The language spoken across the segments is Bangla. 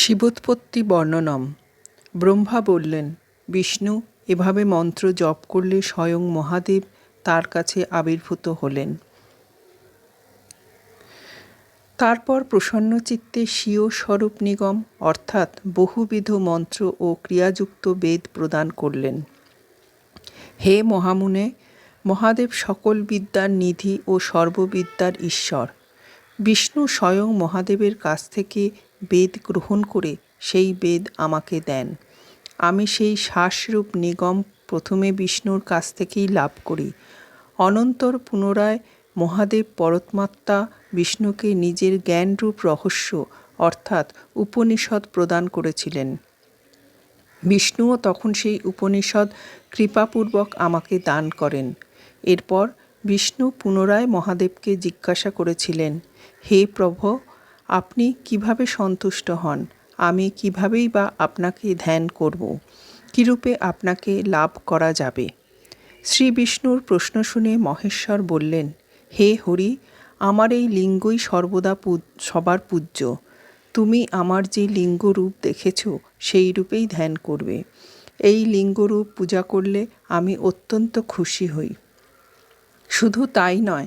শিবোৎপত্তি বর্ণনম। ব্রহ্মা বললেন, বিষ্ণু এভাবে মন্ত্র জপ করলে স্বয়ং মহাদেব তার কাছে আবির্ভূত হলেন। তারপর প্রসন্নচিত্তে স্বীয় স্বরূপ নিগম অর্থাৎ বহুবিধ মন্ত্র ও ক্রিয়াযুক্ত বেদ প্রদান করলেন। হে মহামুনে, মহাদেব সকল বিদ্যার নিধি ও সর্ববিদ্যার ঈশ্বর। বিষ্ণু স্বয়ং মহাদেবের কাছ থেকে বেদ গ্রহণ করে সেই বেদ আমাকে দেন। আমি সেই শ্বাসরূপ নিগম প্রথমে বিষ্ণুর কাছ থেকেই লাভ করি। অনন্তর পুনরায় মহাদেব পরমাত্মা বিষ্ণুকে নিজের জ্ঞানরূপ রহস্য অর্থাৎ উপনিষদ প্রদান করেছিলেন। বিষ্ণুও তখন সেই উপনিষদ কৃপাপূর্বক আমাকে দান করেন। এরপর বিষ্ণু পুনরায় মহাদেবকে জিজ্ঞাসা করেছিলেন, হে প্রভু, আপনি কিভাবে সন্তুষ্ট হন? আমি কিভাবেই বা আপনাকে ধ্যান করব? কিরূপে আপনাকে লাভ করা যাবে? শ্রী বিষ্ণুর প্রশ্ন শুনে মহেশ্বর বললেন, হে হরি, আমার এই লিঙ্গই সর্বদা সবার পূজ্য। তুমি আমার যে লিঙ্গরূপ দেখেছ সেই রূপেই ধ্যান করবে। এই লিঙ্গরূপ পূজা করলে আমি অত্যন্ত খুশি হই। শুধু তাই নয়,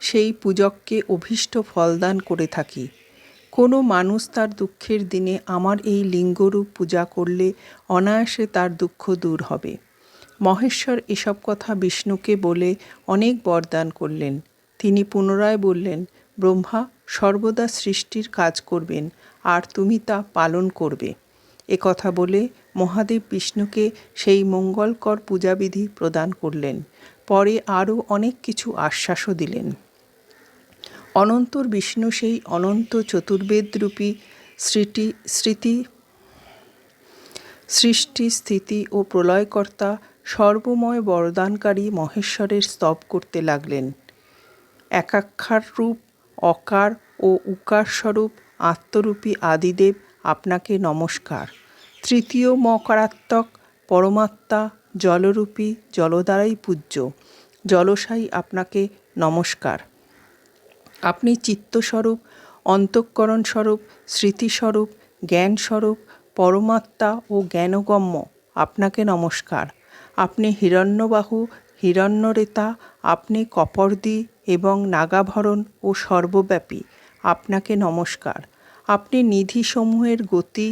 সেই পূজককে অভীষ্ট ফলদান করে থাকি। কোনো মানুষ তার দুঃখের দিনে আমার এই লিঙ্গরূপ পূজা করলে অনায়াসে তার দুঃখ দূর হবে। মহেশ্বর এসব কথা বিষ্ণুকে বলে অনেক বরদান করলেন। তিনি পুনরায় বললেন, ব্রহ্মা সর্বদা সৃষ্টির কাজ করবেন, আর তুমি তা পালন করবে। কথা বলে মহাদেব বিষ্ণুকে সেই মঙ্গলকর পূজাবিধি প্রদান করলেন। পরে আরও অনেক কিছু আশ্বাসও দিলেন। অনন্তর বিষ্ণু সেই অনন্ত চতুর্বেদরূপী সৃষ্টি স্থিতি ও প্রলয়কর্তা সর্বময় বরদানকারী মহেশ্বরের স্তব করতে লাগলেন। একাক্ষর রূপ অকার ও উকার স্বরূপ আত্মরূপী আদিদেব, আপনাকে নমস্কার। তৃতীয় মকারাত্মক পরমাত্মা জলরূপী জলদ্বারাই পূজ্য জলসাই, আপনাকে নমস্কার। আপনি চিত্তস্বরূপ, অন্তঃকরণস্বরূপ, স্মৃতিস্বরূপ, জ্ঞানস্বরূপ, পরমাত্মা ও জ্ঞানগম্য, আপনাকে নমস্কার। আপনি হিরণ্যবাহু, হিরণ্যরেতা, আপনি কপর্দি এবং নাগাভরণ ও সর্বব্যাপী, আপনাকে নমস্কার। আপনি নিধিসমূহের গতি,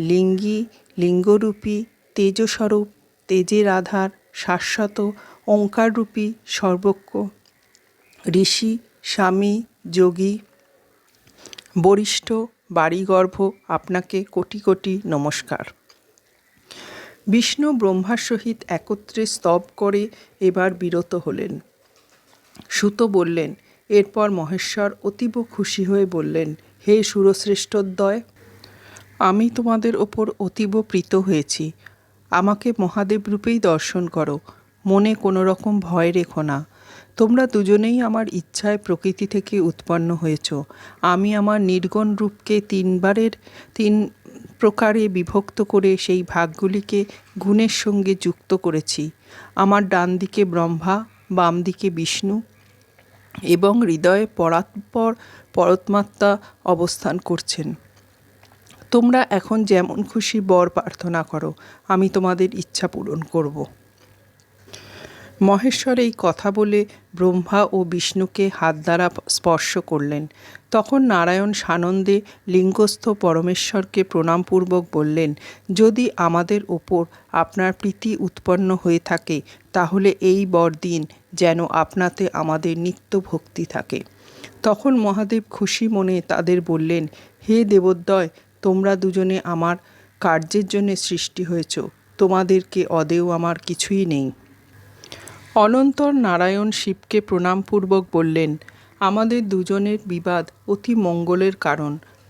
লিঙ্গী, লিঙ্গরূপী, তেজস্বরূপ, তেজের আধার, শাশ্বত, ওঙ্কাররূপী, সর্বজ্ঞ, ঋষি, স্বামী, যোগী, বরিষ্ঠ, বাড়িগর্ভ, আপনাকে কোটি কোটি নমস্কার। বিষ্ণু ব্রহ্মার সহিত একত্রে স্তব করে এবার বিরত হলেন। সূত বললেন, এরপর মহেশ্বর অতীব খুশি হয়ে বললেন, হে সুরশ্রেষ্ঠদ্বয়, আমি তোমাদের ওপর অতীব প্রীত হয়েছি। আমাকে মহাদেব রূপেই দর্শন করো। মনে কোনো রকম ভয় রেখো না। তোমরা দুজনেই আমার ইচ্ছায় প্রকৃতি থেকে উৎপন্ন হয়েছ। আমি আমার নির্গুণ রূপকে তিন প্রকারে বিভক্ত করে সেই ভাগগুলিকে গুণের সঙ্গে যুক্ত করেছি। আমার ডান দিকে ব্রহ্মা, বাম দিকে বিষ্ণু এবং হৃদয়ে পরাৎপর পরমাত্মা অবস্থান করছেন। তোমরা এখন যেমন খুশি বর প্রার্থনা করো, আমি তোমাদের ইচ্ছা পূরণ করব। মহেশ্বর এই কথা বলে ব্রহ্মা ও বিষ্ণুকে হাত দ্বারা স্পর্শ করলেন। তখন নারায়ণ সানন্দে লিঙ্গস্থ পরমেশ্বরকে প্রণামপূর্বক বললেন, যদি আমাদের ওপর আপনার প্রীতি উৎপন্ন হয়ে থাকে, তাহলে এই বর দিন যেন আপনাতে আমাদের নিত্য ভক্তি থাকে। তখন মহাদেব খুশি মনে তাদের বললেন, হে দেবোদ্দয়, তোমরা দুজনে আমার কার্যের জন্য সৃষ্টি হয়েছ। তোমাদেরকে অদেয় আমার কিছুই নেই। অনন্তর নারায়ণ শিবকে প্রণামপূর্বক বললেন, আমাদের দুজনের বিবাদ অতি মঙ্গলের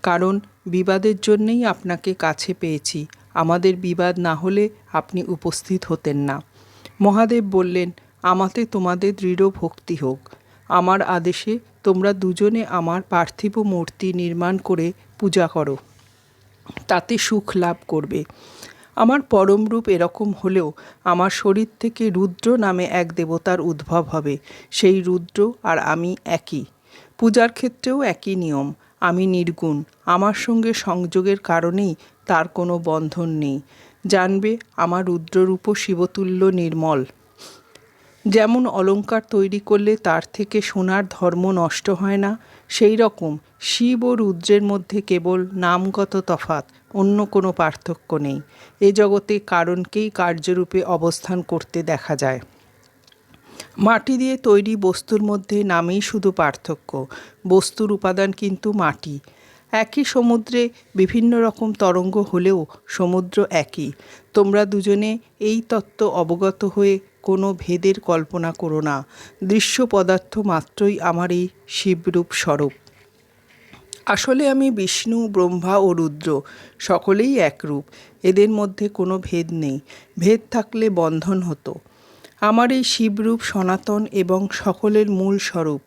কারণ বিবাদের জন্যেই আপনাকে কাছে পেয়েছি। আমাদের বিবাদ না হলে আপনি উপস্থিত হতেন না। মহাদেব বললেন, আমাতে তোমাদের দৃঢ় ভক্তি হোক। আমার আদেশে তোমরা দুজনে আমার পার্থিব মূর্তি নির্মাণ করে পূজা করো, তাতে সুখ লাভ করবে। আমার পরমরূপ এরকম হলেও আমার শরীর থেকে রুদ্র নামে এক দেবতার উদ্ভব হবে। সেই রুদ্র আর আমি একই। পূজার ক্ষেত্রেও একই নিয়ম। আমি নির্গুণ, আমার সঙ্গে সংযোগের কারণেই তার কোনো বন্ধন নেই। জানবে আমার রুদ্ররূপও শিবতুল্য নির্মল। যেমন অলঙ্কার তৈরি করলে তার থেকে সোনার ধর্ম নষ্ট হয় না, সেই রকম শিব ও রুদ্রের মধ্যে কেবল নামগত তফাৎ, অন্য কোনো পার্থক্য নেই। এ জগতে কারণকেই কার্যরূপে অবস্থান করতে দেখা যায়। মাটি দিয়ে তৈরি বস্তুর মধ্যে নামেই শুধু পার্থক্য, বস্তুর উপাদান কিন্তু মাটি। একই সমুদ্রে বিভিন্ন রকম তরঙ্গ হলেও সমুদ্র একই। তোমরা দুজনে এই তত্ত্ব অবগত হয়ে কোনো ভেদের কল্পনা করো না। দৃশ্য পদার্থ মাত্রই আমার এই শিবরূপ স্বরূপ। আসলে আমি বিষ্ণু, ব্রহ্মা ও রুদ্র সকলেই একরূপ। এদের মধ্যে কোনো ভেদ নেই। ভেদ থাকলে বন্ধন হতো। আমার এই শিবরূপ সনাতন এবং সকলের মূল স্বরূপ।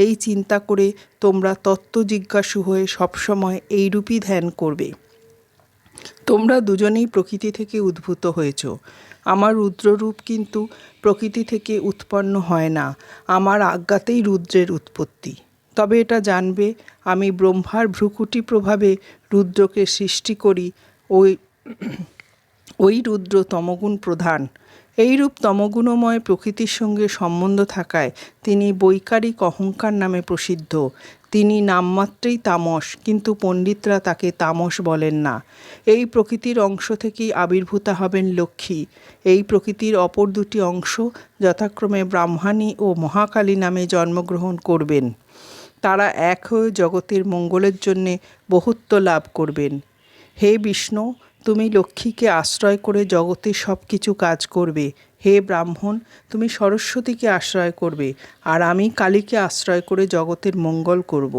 এই চিন্তা করে তোমরা তত্ত্ব জিজ্ঞাসু হয়ে সবসময় এইরূপই ধ্যান করবে। তোমরা দুজনেই প্রকৃতি থেকে উদ্ভূত হয়েছ। আমার রুদ্ররূপ কিন্তু প্রকৃতি থেকে উৎপন্ন হয় না। আমার আজ্ঞাতেই রুদ্রের উৎপত্তি। তবে এটা জানবে, আমি ব্রহ্মার ভ্রুকুটি প্রভাবে রুদ্রকে সৃষ্টি করি। ওই রুদ্র তমগুণ প্রধান। এইরূপ তমগুণময় প্রকৃতির সঙ্গে সম্বন্ধ থাকায় তিনি বৈকারিক অহংকার নামে প্রসিদ্ধ। তিনি নামমাত্রেই তামস, কিন্তু পণ্ডিতরা তাকে তামস বলেন না। এই প্রকৃতির অংশ থেকেই আবির্ভূতা হবেন লক্ষ্মী। এই প্রকৃতির অপর দুটি অংশ যথাক্রমে ব্রাহ্মণী ও মহাকালী নামে জন্মগ্রহণ করবেন। তারা এক হয়ে জগতের মঙ্গলের জন্যে বহুত্ব লাভ করবেন। হে বিষ্ণু, তুমি লক্ষ্মীকে আশ্রয় করে জগতের সব কিছু কাজ করবে। হে ব্রাহ্মণ, তুমি সরস্বতীকে আশ্রয় করবে, আর আমি কালীকে আশ্রয় করে জগতের মঙ্গল করব।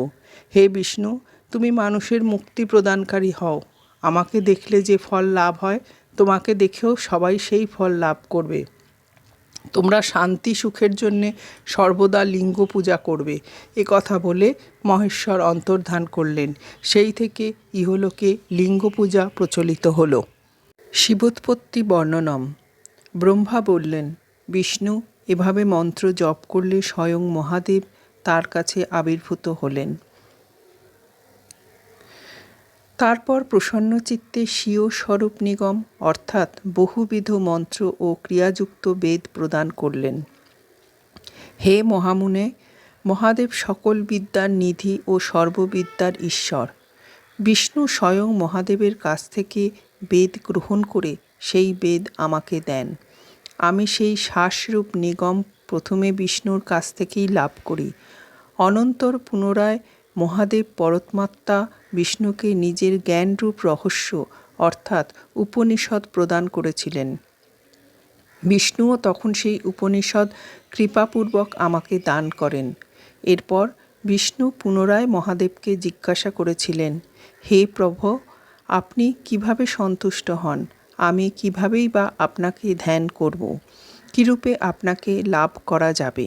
হে বিষ্ণু, তুমি মানুষের মুক্তি প্রদানকারী হও। আমাকে দেখলে যে ফল লাভ হয়, তোমাকে দেখেও সবাই সেই ফল লাভ করবে। তোমরা শান্তি সুখের জন্যে সর্বদা লিঙ্গ পূজা করবে। এ কথা বলে মহেশ্বর অন্তর্ধান করলেন। সেই থেকে ইহলোকে লিঙ্গ পূজা প্রচলিত হল। শিবোৎপত্তি বর্ণনম। ব্রহ্মা বললেন, বিষ্ণু এভাবে মন্ত্র জপ করলে স্বয়ং মহাদেব তার কাছে আবির্ভূত হলেন। তারপর প্রসন্নচিত্তে স্বীয় স্বরূপ নিগম অর্থাৎ বহুবিধ মন্ত্র ও ক্রিয়াযুক্ত বেদ প্রদান করলেন। হে মহামুনে, মহাদেব সকল বিদ্যার নিধি ও সর্ববিদ্যার ঈশ্বর। বিষ্ণু স্বয়ং মহাদেবের কাছ থেকে বেদ গ্রহণ করে সেই বেদ আমাকে দেন। আমি সেই শ্বাসরূপ নিগম প্রথমে বিষ্ণুর কাছ থেকেই লাভ করি। অনন্তর পুনরায় মহাদেব পরমাত্মা বিষ্ণুকে নিজের জ্ঞানরূপ রহস্য অর্থাৎ উপনিষদ প্রদান করেছিলেন। বিষ্ণুও তখন সেই উপনিষদ কৃপাপূর্বক আমাকে দান করেন। এরপর বিষ্ণু পুনরায় মহাদেবকে জিজ্ঞাসা করেছিলেন, হে প্রভু, আপনি কিভাবে সন্তুষ্ট হন? আমি কিভাবেই বা আপনাকে ধ্যান করব? কিরূপে আপনাকে লাভ করা যাবে?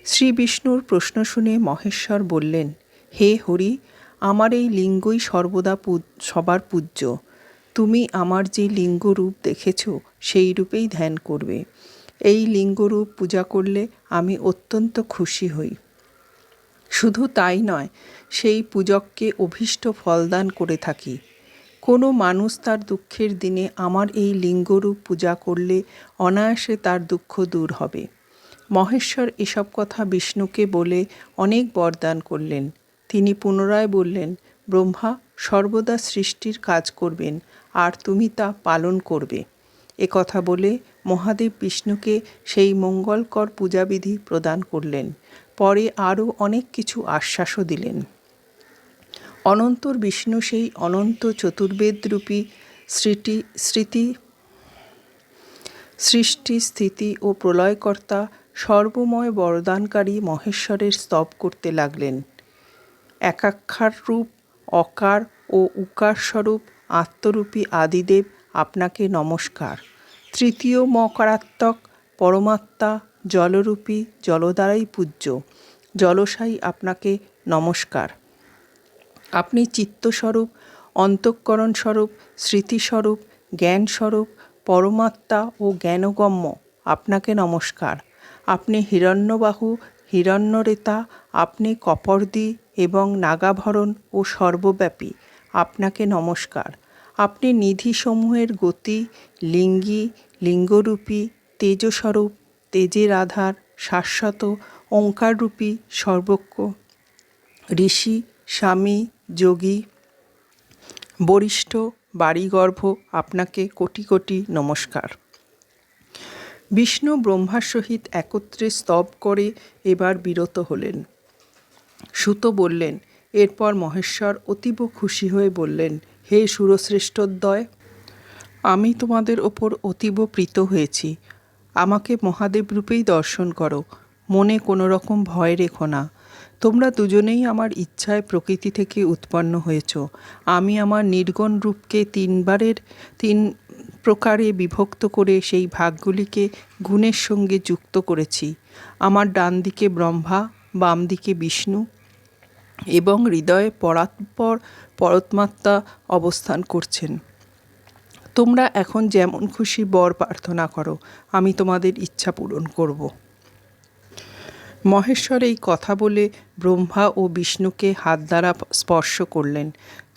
শ্রী বিষ্ণুর প্রশ্ন শুনে মহেশ্বর বললেন, হে হরি, আমার এই লিঙ্গই সর্বদা সবার পূজ্য। তুমি আমার যে লিঙ্গরূপ দেখেছ সেই রূপেই ধ্যান করবে। এই লিঙ্গরূপ পূজা করলে আমি অত্যন্ত খুশি হই। শুধু তাই নয়, সেই পূজককে অভীষ্ট ফলদান করে থাকি। কোনো মানুষ তার দুঃখের দিনে আমার এই লিঙ্গরূপ পূজা করলে অনায়াসে তার দুঃখ দূর হবে। মহেশ্বর এসব কথা বিষ্ণুকে বলে অনেক বরদান করলেন। তিনি পুনরায় বললেন, ব্রহ্মা সর্বদা সৃষ্টির কাজ করবেন, আর তুমি তা পালন করবে। এ কথা বলে মহাদেব বিষ্ণুকে সেই মঙ্গলকর পূজাবিধি প্রদান করলেন। পরে আরও অনেক কিছু আশ্বাসও দিলেন। অনন্তর বিষ্ণু সেই অনন্ত চতুর্বেদরূপী সৃষ্টি স্থিতি ও প্রলয়কর্তা সর্বময় বরদানকারী মহেশ্বরের স্তব করতে লাগলেন। একাক্ষর রূপ অকার ও উকার স্বরূপ আত্মরূপী আদিদেব, আপনাকে নমস্কার। তৃতীয় মকারাত্মক পরমাত্মা জলরূপী জলদ্বারাই পূজ্য জলসাই, আপনাকে নমস্কার। আপনি চিত্তস্বরূপ, অন্তঃকরণস্বরূপ, স্মৃতিস্বরূপ, জ্ঞানস্বরূপ, পরমাত্মা ও জ্ঞানগম্য, আপনাকে নমস্কার। আপনি হিরণ্যবাহু, হিরণ্যরেতা, আপনি কপর্দি এবং নাগাভরণ ও সর্বব্যাপী আপনাকে নমস্কার। আপনি নিধিসমূহের গতি, লিঙ্গী, লিঙ্গরূপী, তেজস্বরূপ, তেজের আধার, শাশ্বত, ওঙ্কাররূপী, সর্বজ্ঞ, ঋষি, স্বামী, যোগী, বরিষ্ঠ, বাড়িগর্ভ, আপনাকে কোটি কোটি নমস্কার। বিষ্ণু ব্রহ্মার সহিত একত্রে স্তব করে এবার বিরত হলেন। সূত বললেন, এরপর মহেশ্বর অতীব খুশি হয়ে বললেন, হে সুরশ্রেষ্ঠদ্বয়, আমি তোমাদের ওপর অতীব প্রীত হয়েছি। আমাকে মহাদেব রূপেই দর্শন করো, মনে কোনো রকম ভয় রেখো না। তোমরা দুজনেই আমার ইচ্ছায় প্রকৃতি থেকে উৎপন্ন হয়েছ। আমি আমার নির্গুণ রূপকে তিন প্রকারে বিভক্ত করে সেই ভাগগুলিকে গুণের সঙ্গে যুক্ত করেছি। আমার ডান দিকে ব্রহ্মা, বাম দিকে বিষ্ণু এবং হৃদয়ে পরাৎপর পরমাত্মা অবস্থান করছেন। তোমরা এখন যেমন খুশি বর প্রার্থনা করো, আমি তোমাদের ইচ্ছা পূরণ করব। মহেশ্বর এই কথা বলে ব্রহ্মা ও বিষ্ণুকে হাত দ্বারা স্পর্শ করলেন।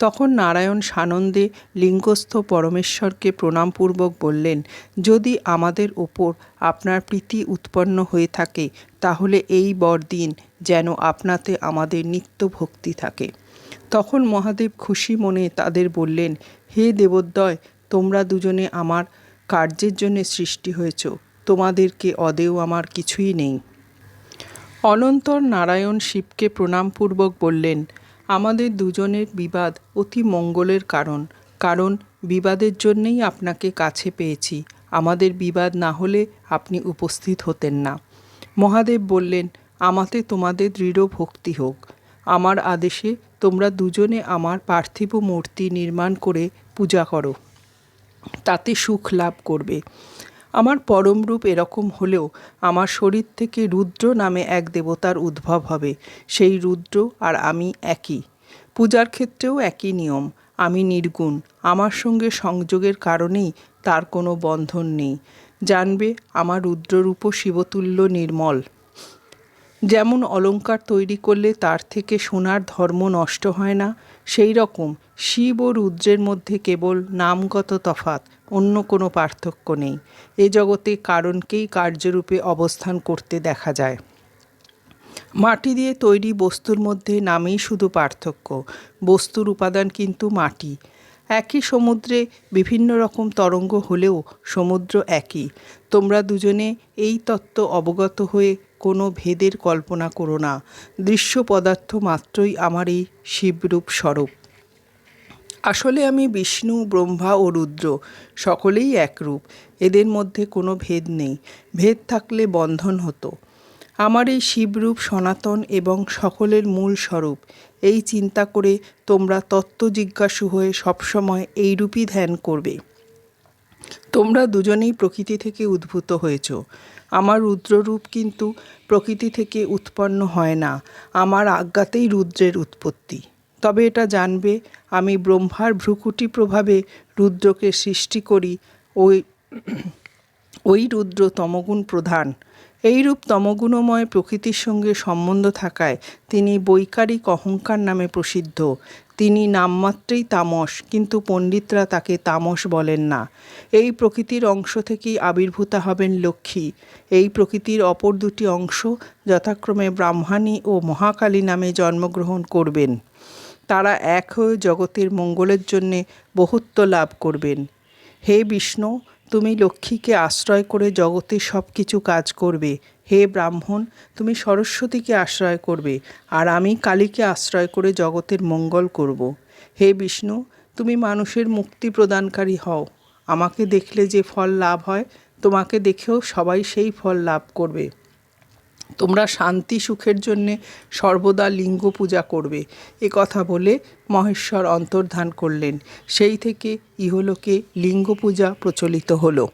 তখন নারায়ণ সানন্দে লিঙ্গস্থ পরমেশ্বরকে প্রণামপূর্বক বললেন, যদি আমাদের ওপর আপনার প্রীতি উৎপন্ন হয়ে থাকে তাহলে এই বর দিন যেন আপনাতে আমাদের নিত্য ভক্তি থাকে। তখন মহাদেব খুশি মনে তাদের বললেন, হে দেবোদ্দয়, তোমরা দুজনে আমার কার্যের জন্য সৃষ্টি হয়েছ, তোমাদেরকে অদেয় আমার কিছুই নেই। অনন্তর নারায়ণ শিবকে প্রণামপূর্বক বললেন, আমাদের দুজনের বিবাদ অতি মঙ্গলের কারণ বিবাদের জন্যেই আপনাকে কাছে পেয়েছি। আমাদের বিবাদ না হলে আপনি উপস্থিত হতেন না। মহাদেব বললেন, আমাতে তোমাদের দৃঢ় ভক্তি হোক। আমার আদেশে তোমরা দুজনে আমার পার্থিব মূর্তি নির্মাণ করে পূজা করো, তাতে সুখ লাভ করবে। আমার পরমরূপ এরকম হলেও আমার শরীর থেকে রুদ্র নামে এক দেবতার উদ্ভব হবে। সেই রুদ্র আর আমি একই। পূজার ক্ষেত্রেও একই নিয়ম। আমি নির্গুণ, আমার সঙ্গে সংযোগের কারণেই তার কোনো বন্ধন নেই। জানবে, আমার রুদ্ররূপ শিবতুল্য নির্মল। যেমন অলঙ্কার তৈরি করলে তার থেকে সোনার ধর্ম নষ্ট হয় না, সেই রকম শিব ও রুদ্রের মধ্যে কেবল নামগত তফাৎ, অন্য কোনো পার্থক্য নেই। এ জগতে কারণকেই কার্যরূপে অবস্থান করতে দেখা যায়। মাটি দিয়ে তৈরি বস্তুর মধ্যে নামেই শুধু পার্থক্য, বস্তুর উপাদান কিন্তু মাটি। একই সমুদ্রে বিভিন্ন রকম তরঙ্গ হলেও সমুদ্র একই। তোমরা দুজনে এই তত্ত্ব অবগত হয়ে কোনো ভেদের কল্পনা করো না। দৃশ্য পদার্থ মাত্রই আমার এই শিবরূপ স্বরূপ। আসলে আমি বিষ্ণু, ব্রহ্মা ও রুদ্র সকলেই একরূপ। এদের মধ্যে কোনো ভেদ নেই। ভেদ থাকলে বন্ধন হতো। আমার এই শিবরূপ সনাতন এবং সকলের মূল স্বরূপ। এই চিন্তা করে তোমরা তত্ত্ব জিজ্ঞাসু হয়ে সবসময় এইরূপই ধ্যান করবে। তোমরা দুজনেই প্রকৃতি থেকে উদ্ভূত হয়েছ। আমার রুদ্ররূপ কিন্তু প্রকৃতি থেকে উৎপন্ন হয় না। আমার আজ্ঞাতেই রুদ্রের উৎপত্তি। তবে এটা জানবে, আমি ব্রহ্মার ভ্রুকুটি প্রভাবে রুদ্রকে সৃষ্টি করি। ওই রুদ্র তমগুণ প্রধান। এইরূপ তমগুণময় প্রকৃতির সঙ্গে সম্বন্ধ থাকায় তিনি বৈকারিক অহংকার নামে প্রসিদ্ধ। তিনি নামমাত্রেই তামস, কিন্তু পণ্ডিতরা তাকে তামস বলেন না। এই প্রকৃতির অংশ থেকেই আবির্ভূতা হবেন লক্ষ্মী। এই প্রকৃতির অপর দুটি অংশ যথাক্রমে ব্রাহ্মণী ও মহাকালী নামে জন্মগ্রহণ করবেন। তারা এক হয়ে জগতের মঙ্গলের জন্যে বহুত্ব লাভ করবেন। হে বিষ্ণু, তুমি লক্ষ্মীকে আশ্রয় করে জগতে সব কিছু কাজ করবে। হে ব্রাহ্মণ, তুমি সরস্বতীকে আশ্রয় করবে, আর আমি কালীকে আশ্রয় করে জগতের মঙ্গল করব। হে বিষ্ণু, তুমি মানুষের মুক্তি প্রদানকারী হও। আমাকে দেখলে যে ফল লাভ হয়, তোমাকে দেখেও সবাই সেই ফল লাভ করবে। তোমরা শান্তি সুখের জন্যে সর্বদা লিঙ্গ পূজা করবে। এ কথা বলে মহেশ্বর অন্তর্ধান করলেন। সেই থেকে ইহলোকে লিঙ্গ পূজা প্রচলিত হলো।